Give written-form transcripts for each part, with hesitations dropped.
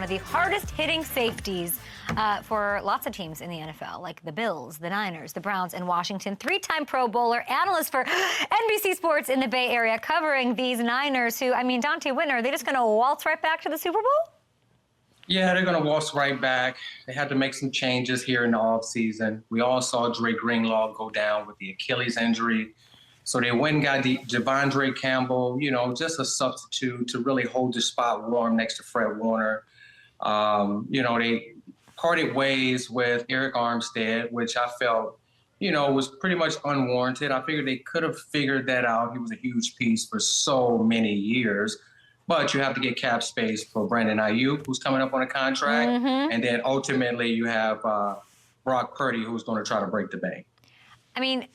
the hardest hitting safeties for lots of teams in the NFL, like the Bills, the Niners, the Browns, and Washington. Three-time Pro Bowler, analyst for NBC Sports in the Bay Area, covering these Niners who, I mean, Donte Whitner, are they just going to waltz right back to the Super Bowl? Yeah, they're going to waltz right back. They had to make some changes here in the offseason. We all saw Dre Greenlaw go down with the Achilles injury. So they went and got Javondre Campbell, you know, just a substitute to really hold the spot warm next to Fred Warner. You know, they parted ways with Eric Armstead, which I felt, you know, was pretty much unwarranted. I figured they could have figured that out. He was a huge piece for so many years. But you have to get cap space for Brandon Aiyuk, who's coming up on a contract. And then ultimately you have Brock Purdy, who's going to try to break the bank. I mean,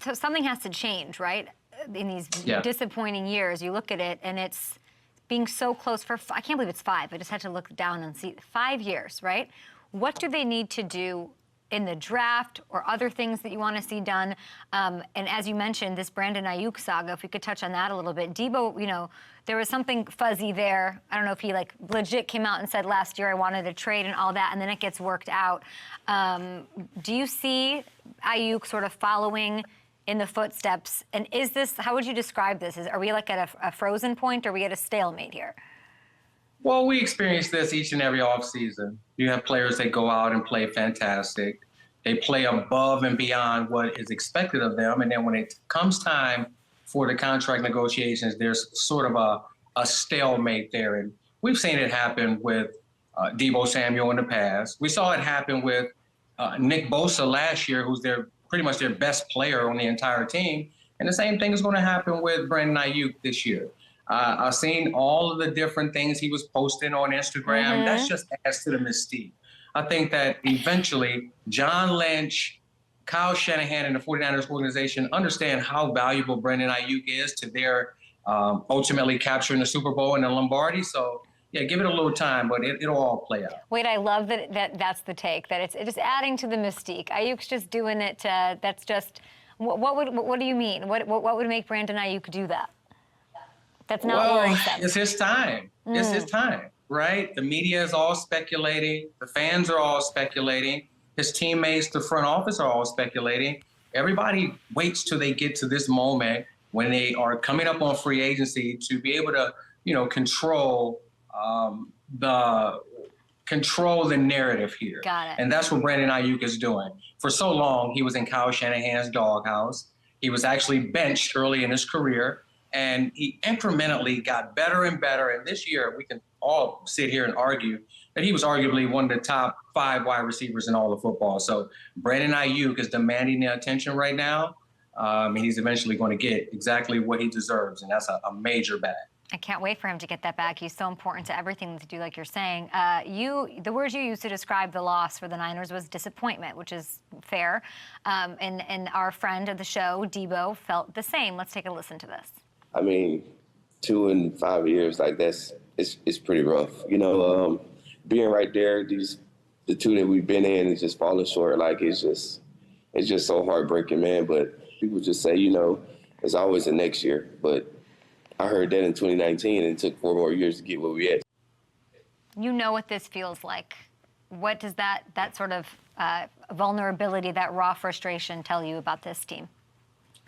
so something has to change, right? In these disappointing years, you look at it and it's being so close for, I can't believe it's 5. I just had to look down and see 5 years, right? What do they need to do in the draft or other things that you want to see done? And as you mentioned, this Brandon Aiyuk saga, if we could touch on that a little bit. DEEBO, you know, there was something fuzzy there. I don't know if he like legit came out and said last year I wanted a trade and all that, and then it gets worked out. Do you see Aiyuk sort of following in the footsteps? And is this, how would you describe this? Are we like at a frozen point, or are we at a stalemate here? Well, we experience this each and every offseason. You have players that go out and play fantastic. They play above and beyond what is expected of them. And then when it comes time for the contract negotiations, there's sort of a stalemate there. And we've seen it happen with DEEBO Samuel in the past. We saw it happen with Nick Bosa last year, who's pretty much their best player on the entire team. And the same thing is going to happen with Brandon Aiyuk this year. I've seen all of the different things he was posting on Instagram. That's just adds to the mystique. I think that eventually John Lynch, Kyle Shanahan, and the 49ers organization understand how valuable Brandon Aiyuk is to their ultimately capturing the Super Bowl and the Lombardi. So, yeah, give it a little time, but it'll all play out. Wait, I love that's the take, that it's just adding to the mystique. Aiyuk's just doing it. That's just, what do you mean? What would make Brandon Aiyuk do that? That's not worrisome. It's his time. It's his time, right? The media is all speculating. The fans are all speculating. His teammates, the front office are all speculating. Everybody waits till they get to this moment when they are coming up on free agency to be able to, you know, control the narrative here. Got it. And that's what Brandon Aiyuk is doing. For so long, he was in Kyle Shanahan's doghouse. He was actually benched early in his career. And he incrementally got better and better. And this year, we can all sit here and argue that he was arguably one of the top 5 wide receivers in all of football. So Brandon Aiyuk is demanding the attention right now. And he's eventually going to get exactly what he deserves. And that's a major bag. I can't wait for him to get that back. He's so important to everything that they do, like you're saying. The words you used to describe the loss for the Niners was disappointment, which is fair. And our friend of the show, DEEBO, felt the same. Let's take a listen to this. I mean, 2 and 5 years, like it's pretty rough. You know, being right there, the 2 that we've been in is just falling short. Like it's just so heartbreaking, man. But people just say, you know, it's always the next year. But I heard that in 2019, and it took 4 more years to get where we at. You know what this feels like. What does that sort of vulnerability, that raw frustration tell you about this team?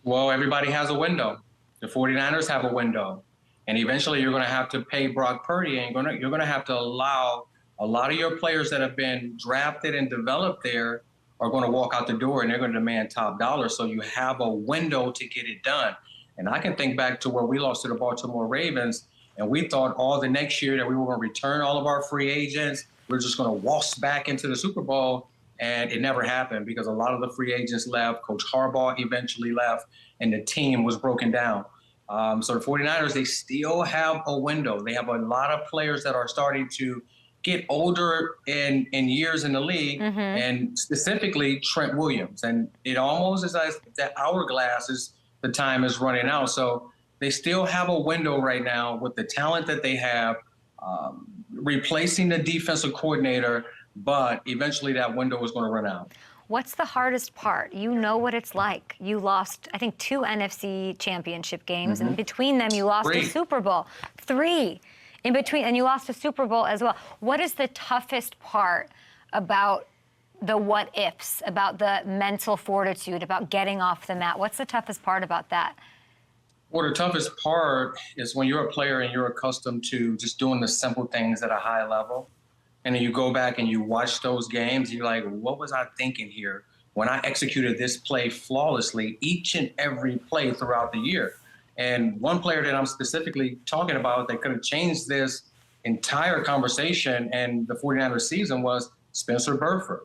Well, everybody has a window. The 49ers have a window, and eventually you're going to have to pay Brock Purdy, and you're going to have to allow a lot of your players that have been drafted and developed there are going to walk out the door, and they're going to demand top dollar. So you have a window to get it done. And I can think back to where we lost to the Baltimore Ravens, and we thought all the next year that we were going to return all of our free agents. We're just going to waltz back into the Super Bowl. And it never happened because a lot of the free agents left. Coach Harbaugh eventually left, and the team was broken down. So the 49ers, they still have a window. They have a lot of players that are starting to get older in years in the league, and specifically Trent Williams. And it almost is like that hourglass is the time is running out. So they still have a window right now with the talent that they have, replacing the defensive coordinator, but eventually that window is going to run out. What's the hardest part? You know what it's like. You lost, I think, 2 NFC championship games, and between them you lost 3. a Super Bowl. 3. In between, and you lost a Super Bowl as well. What is the toughest part about the what ifs, about the mental fortitude, about getting off the mat? What's the toughest part about that? Well, the toughest part is when you're a player and you're accustomed to just doing the simple things at a high level. And then you go back and you watch those games, you're like, what was I thinking here when I executed this play flawlessly each and every play throughout the year? And one player that I'm specifically talking about that could have changed this entire conversation and the 49ers season was Spencer Burford,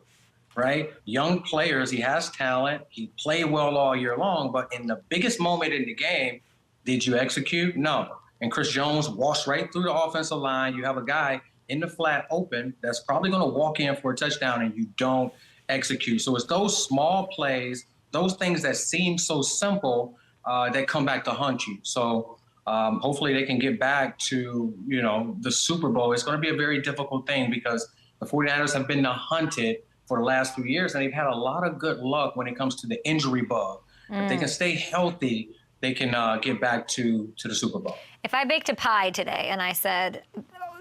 right? Young players, he has talent, he played well all year long, but in the biggest moment in the game, did you execute? No. And Chris Jones walks right through the offensive line. You have a guy in the flat open that's probably going to walk in for a touchdown and you don't execute. So it's those small plays, those things that seem so simple that come back to haunt you. So hopefully they can get back to, the Super Bowl. It's going to be a very difficult thing because the 49ers have been hunted for the last few years and they've had a lot of good luck when it comes to the injury bug. If they can stay healthy, they can get back to the Super Bowl. If I baked a pie today and I said,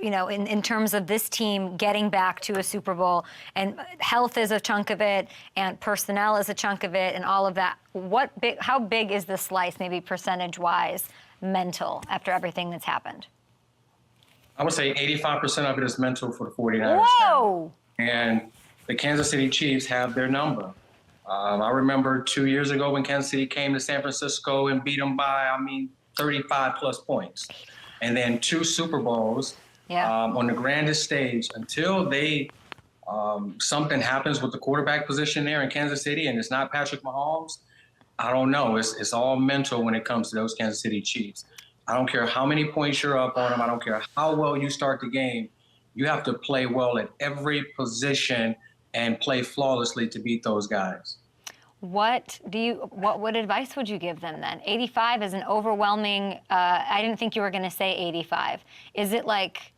in terms of this team getting back to a Super Bowl, and health is a chunk of it, and personnel is a chunk of it, and all of that, how big is the slice, maybe percentage-wise, mental, after everything that's happened? I would say 85% of it is mental for the 49ers. Whoa! Now. And the Kansas City Chiefs have their number. I remember 2 years ago when Kansas City came to San Francisco and beat them by, 35-plus points. And then 2 Super Bowls on the grandest stage until something happens with the quarterback position there in Kansas City and it's not Patrick Mahomes. I don't know. It's all mental when it comes to those Kansas City Chiefs. I don't care how many points you're up on them. I don't care how well you start the game. You have to play well at every position and play flawlessly to beat those guys. What advice would you give them then? 85 is an overwhelming, I didn't think you were going to say 85. Is it like,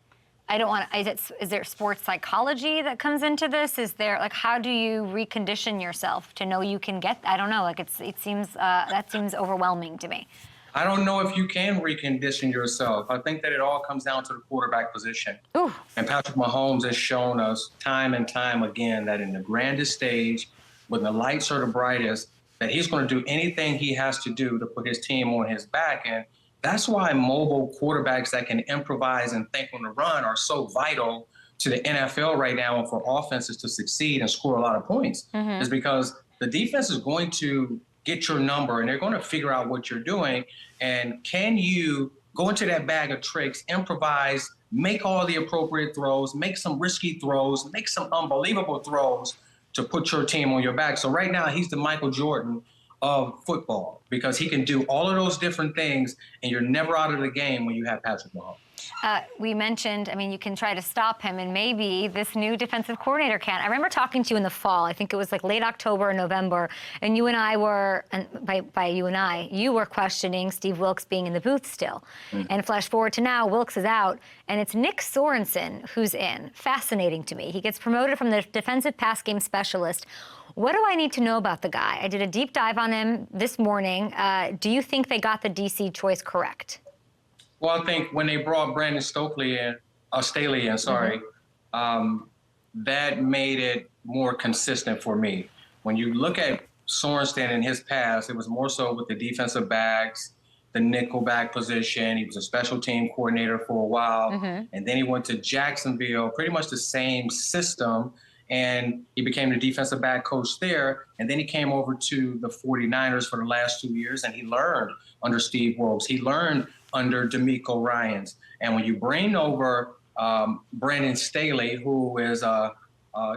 is there sports psychology that comes into this? Is there, how do you recondition yourself to know you can get, I don't know, that seems overwhelming to me. I don't know if you can recondition yourself. I think that it all comes down to the quarterback position. Ooh. And Patrick Mahomes has shown us time and time again that in the grandest stage, when the lights are the brightest, that he's going to do anything he has to do to put his team on his back. And that's why mobile quarterbacks that can improvise and think on the run are so vital to the NFL right now and for offenses to succeed and score a lot of points. Mm-hmm. Is because the defense is going to get your number and they're going to figure out what you're doing. And can you go into that bag of tricks, improvise, make all the appropriate throws, make some risky throws, make some unbelievable throws to put your team on your back. So right now he's the Michael Jordan of football because he can do all of those different things and you're never out of the game when you have Patrick Mahomes. We mentioned, you can try to stop him, and maybe this new defensive coordinator can. I remember talking to you in the fall. I think it was late October or November, and you and I were, and by you and I, you were questioning Steve Wilks being in the booth still. Mm. And flash forward to now, Wilks is out, and it's Nick Sorensen who's in. Fascinating to me. He gets promoted from the defensive pass game specialist. What do I need to know about the guy? I did a deep dive on him this morning. Do you think they got the DC choice correct? Well, I think when they brought Brandon Staley in, that made it more consistent for me. When you look at Sorensen in his past, it was more so with the defensive backs, the nickel back position. He was a special team coordinator for a while. Mm-hmm. And then he went to Jacksonville, pretty much the same system. And he became the defensive back coach there. And then he came over to the 49ers for the last 2 years, and he learned under Steve Wilks. He learned under DeMeco Ryans. And when you bring over Brandon Staley, who is a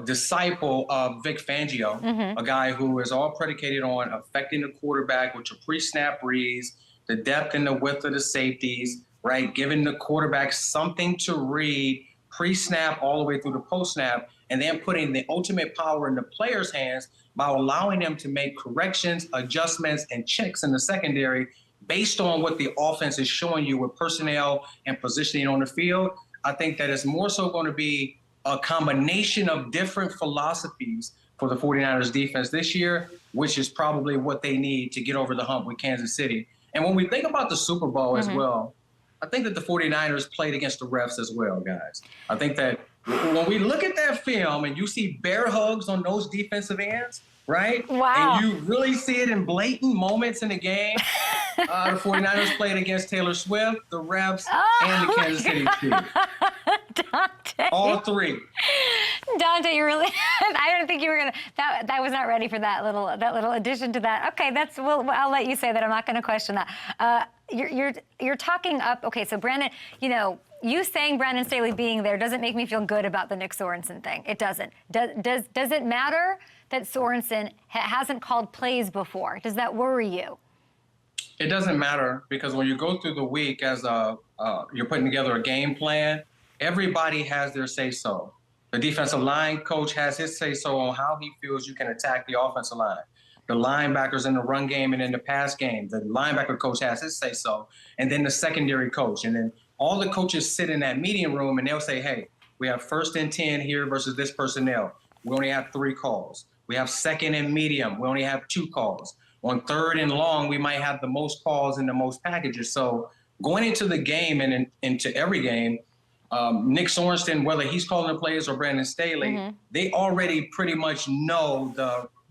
disciple of Vic Fangio, mm-hmm. a guy who is all predicated on affecting the quarterback with your pre-snap reads, the depth and the width of the safeties, right? Giving the quarterback something to read pre-snap all the way through the post-snap, and then putting the ultimate power in the players' hands by allowing them to make corrections, adjustments, and checks in the secondary based on what the offense is showing you with personnel and positioning on the field. I think that it's more so going to be a combination of different philosophies for the 49ers defense this year, which is probably what they need to get over the hump with Kansas City. And when we think about the Super Bowl mm-hmm. as well, I think that the 49ers played against the refs as well, guys. I think that when we look at that film and you see bear hugs on those defensive ends, right? Wow. And you really see it in blatant moments in the game. The 49ers played against Taylor Swift, the refs, and the Kansas City Chiefs. Donte. All three. Donte, you really, I don't think you were going to, that was not ready for that little addition to that. Okay, I'll let you say that. I'm not going to question that. You're talking up, okay, so Brandon, you saying Brandon Staley being there doesn't make me feel good about the Nick Sorensen thing. It doesn't. Does it matter that Sorensen hasn't called plays before? Does that worry you? It doesn't matter, because when you go through the week as you're putting together a game plan, everybody has their say-so. The defensive line coach has his say-so on how he feels you can attack the offensive line. The linebackers in the run game and in the pass game, the linebacker coach has his say-so, and then the secondary coach. And then all the coaches sit in that meeting room and they'll say, hey, we have 1st and 10 here versus this personnel. We only have 3 calls. We have 2nd and medium. We only have 2 calls. On 3rd and long, we might have the most calls and the most packages. So going into the game and into every game, Nick Sorensen, whether he's calling the plays or Brandon Staley, they already pretty much know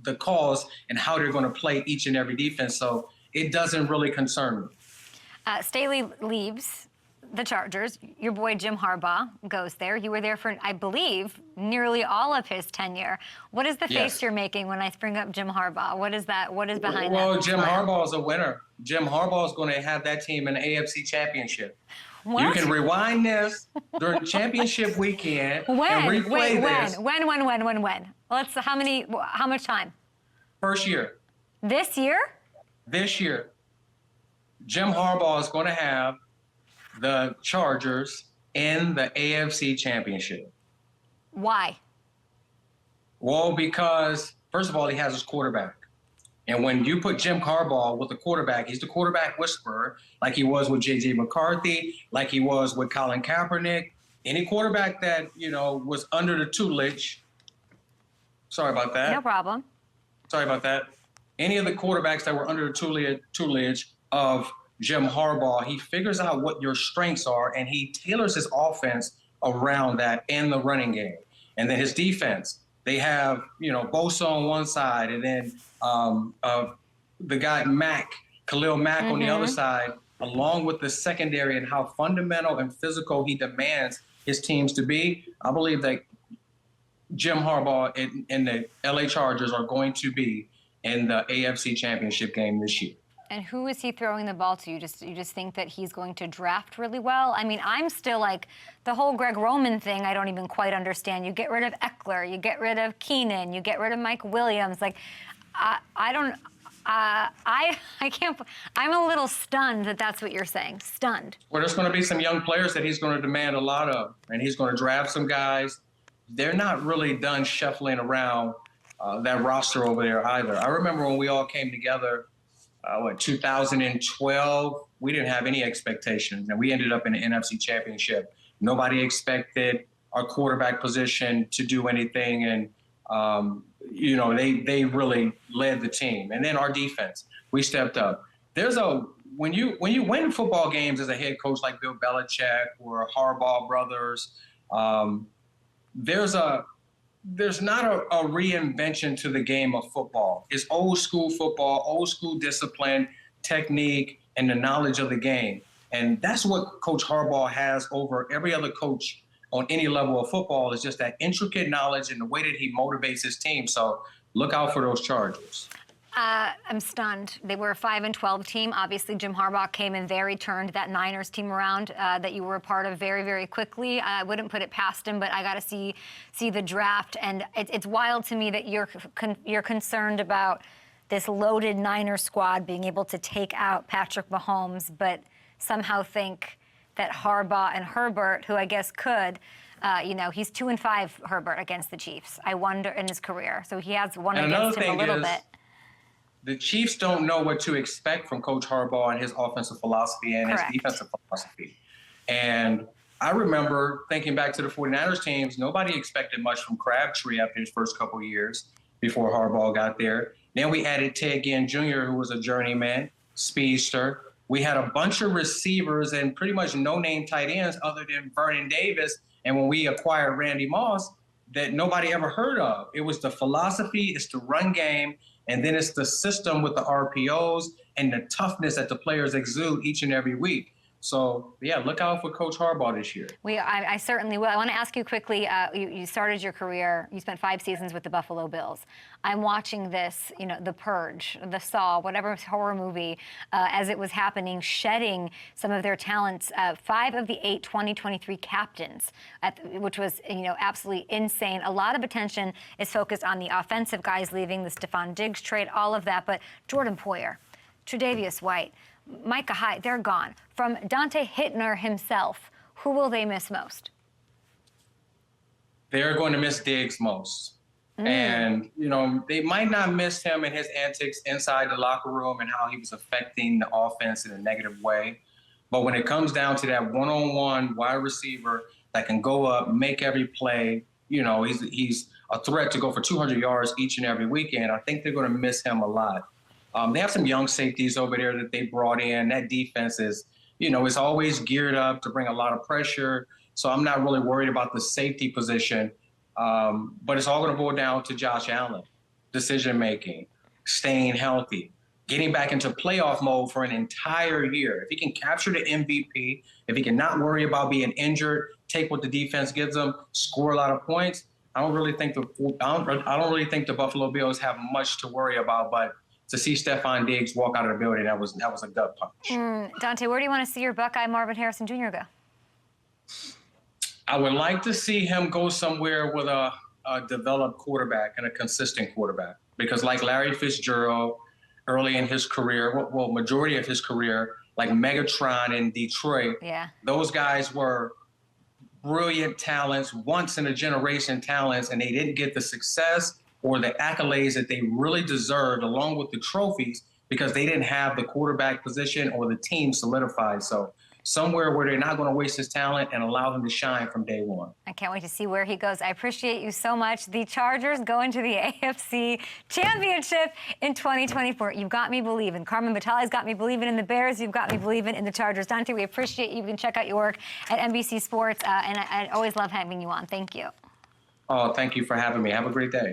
the calls and how they're going to play each and every defense. So it doesn't really concern me. Staley leaves the Chargers. Your boy Jim Harbaugh goes there. You were there for, I believe, nearly all of his tenure. What is the face you're making when I bring up Jim Harbaugh? What is that? What is behind that? Well, Jim Harbaugh is a winner. Jim Harbaugh is going to have that team in the AFC Championship. What? You can rewind this during championship weekend and replay this. When? How much time? First year. This year? This year. Jim Harbaugh is going to have the Chargers in the AFC Championship. Why? Well, because, first of all, he has his quarterback. And when you put Jim Harbaugh with the quarterback, he's the quarterback whisperer, like he was with J.J. McCarthy, like he was with Colin Kaepernick. Any quarterback that, was under the tutelage. Sorry about that. No problem. Sorry about that. Any of the quarterbacks that were under the tutelage of Jim Harbaugh, he figures out what your strengths are, and he tailors his offense around that in the running game. And then his defense, they have, Bosa on one side, and then the guy Khalil Mack on the other side, along with the secondary and how fundamental and physical he demands his teams to be. I believe that Jim Harbaugh and the LA Chargers are going to be in the AFC Championship game this year. And who is he throwing the ball to? You just think that he's going to draft really well? I mean, I'm still like, the whole Greg Roman thing, I don't even quite understand. You get rid of Eckler, you get rid of Keenan, you get rid of Mike Williams. Like, I can't, I'm a little stunned that that's what you're saying. Stunned. Well, there's going to be some young players that he's going to demand a lot of, and he's going to draft some guys. They're not really done shuffling around that roster over there either. I remember when we all came together, 2012, we didn't have any expectations, and we ended up in the NFC Championship. Nobody expected our quarterback position to do anything, and they really led the team. And then our defense, we stepped up. When you win football games as a head coach like Bill Belichick or Harbaugh brothers, there's not a reinvention to the game of football. It's old school football, old school discipline, technique, and the knowledge of the game. And that's what Coach Harbaugh has over every other coach on any level of football, is just that intricate knowledge and the way that he motivates his team. So look out for those Chargers. I'm stunned. They were a 5-12 team. Obviously, Jim Harbaugh came in there. He turned that Niners team around that you were a part of very, very quickly. I wouldn't put it past him, but I got to see the draft. And it's wild to me that you're concerned about this loaded Niners squad being able to take out Patrick Mahomes, but somehow think that Harbaugh and Herbert, who I guess could, he's 2-5, Herbert, against the Chiefs. I wonder in his career. So he has one against him a little bit. The Chiefs don't know what to expect from Coach Harbaugh and his offensive philosophy and his defensive philosophy. And I remember thinking back to the 49ers teams, nobody expected much from Crabtree after his first couple of years before Harbaugh got there. Then we added Ted Ginn Jr., who was a journeyman, speedster, we had a bunch of receivers and pretty much no-name tight ends other than Vernon Davis. And when we acquired Randy Moss, that nobody ever heard of. It was the philosophy, it's the run game, and then it's the system with the RPOs and the toughness that the players exude each and every week. So, yeah, look out for Coach Harbaugh this year. I certainly will. I want to ask you quickly, you started your career, you spent 5 seasons with the Buffalo Bills. I'm watching this, you know, The Purge, The Saw, whatever horror movie, as it was happening, shedding some of their talents. 5 of the 8 2023 captains, which was, you know, absolutely insane. A lot of attention is focused on the offensive guys leaving, the Stephon Diggs trade, all of that. But Jordan Poyer, Tre'Davious White, Micah Hyde, they're gone. From Donte Whitner himself, who will they miss most? They're going to miss Diggs most. And, you know, they might not miss him and his antics inside the locker room and how he was affecting the offense in a negative way. But when it comes down to that one-on-one wide receiver that can go up, make every play, you know, he's a threat to go for 200 yards each and every weekend. I think they're going to miss him a lot. They have some young safeties over there that they brought in. That defense is, you know, it's always geared up to bring a lot of pressure. So I'm not really worried about the safety position. But it's all going to boil down to Josh Allen, decision-making, staying healthy, getting back into playoff mode for an entire year. If he can capture the MVP, if he can not worry about being injured, take what the defense gives him, score a lot of points, I don't really think the Buffalo Bills have much to worry about. But to see Stephon Diggs walk out of the building, that was a gut punch. Donte, where do you want to see your Buckeye Marvin Harrison Jr. go? I would like to see him go somewhere with a developed quarterback and a consistent quarterback. Because like Larry Fitzgerald early in his career, well, majority of his career, like Megatron in Detroit, those guys were brilliant talents, once-in-a-generation talents, and they didn't get the success or the accolades that they really deserved, along with the trophies, because they didn't have the quarterback position or the team solidified. So somewhere where they're not going to waste his talent and allow him to shine from day one. I can't wait to see where he goes. I appreciate you so much. The Chargers go into the AFC Championship in 2024. You've got me believing. Carmen Batali's got me believing in the Bears. You've got me believing in the Chargers. Donte, we appreciate you. You can check out your work at NBC Sports, and I always love having you on. Thank you. Oh, thank you for having me. Have a great day.